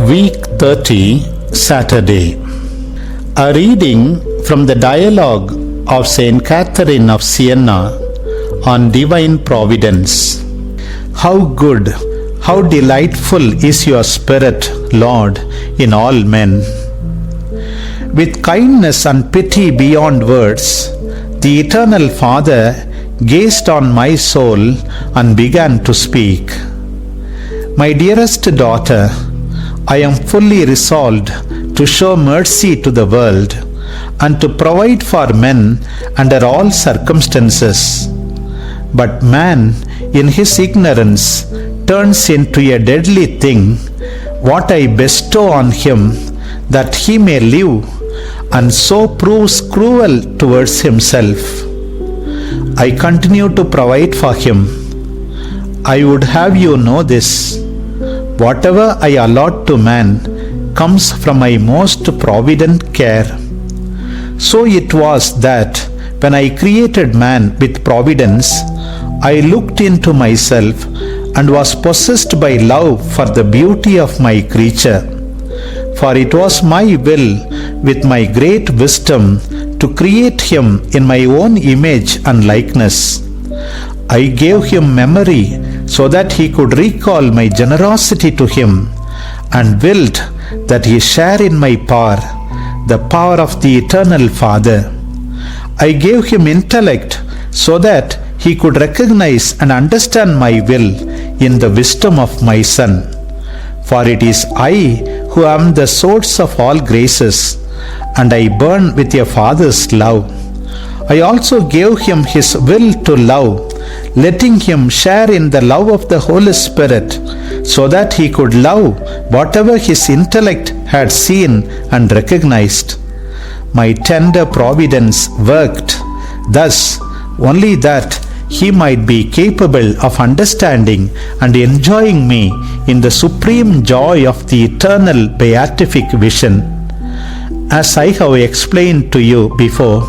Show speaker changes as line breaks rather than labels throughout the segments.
Week 30, Saturday. A reading from the Dialogue of Saint Catherine of Siena on Divine Providence. How good, how delightful is your Spirit, Lord, in all men. With kindness and pity beyond words, the Eternal Father gazed on my soul and began to speak. My dearest daughter, I am fully resolved to show mercy to the world and to provide for men under all circumstances. But man, in his ignorance, turns into a deadly thing what I bestow on him, that he may live, and so proves cruel towards himself. I continue to provide for him. I would have you know this. Whatever I allot to man comes from my most provident care. So it was that when I created man with providence, I looked into myself and was possessed by love for the beauty of my creature. For it was my will, with my great wisdom, to create him in my own image and likeness. I gave him memory so that he could recall my generosity to him, and willed that he share in my power, the power of the Eternal Father. I gave him intellect so that he could recognize and understand my will in the wisdom of my Son. For it is I who am the source of all graces, and I burn with a Father's love. I also gave him his will to love, letting him share in the love of the Holy Spirit, so that he could love whatever his intellect had seen and recognized. My tender providence worked thus only that he might be capable of understanding and enjoying me in the supreme joy of the eternal beatific vision. As I have explained to you before,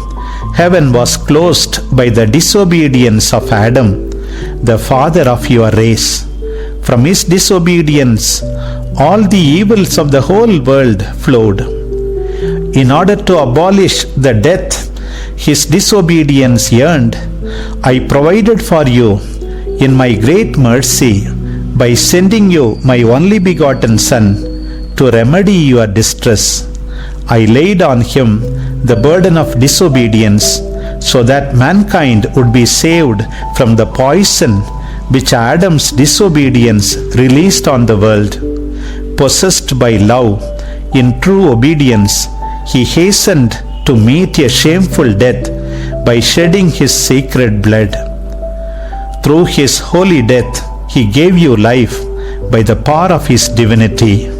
heaven was closed by the disobedience of Adam, the father of your race. From his disobedience, all the evils of the whole world flowed. In order to abolish the death his disobedience earned, I provided for you in my great mercy by sending you my only begotten Son to remedy your distress. I laid on him the burden of disobedience so that mankind would be saved from the poison which Adam's disobedience released on the world. Possessed by love, in true obedience, he hastened to meet a shameful death by shedding his sacred blood. Through his holy death, he gave you life by the power of his divinity.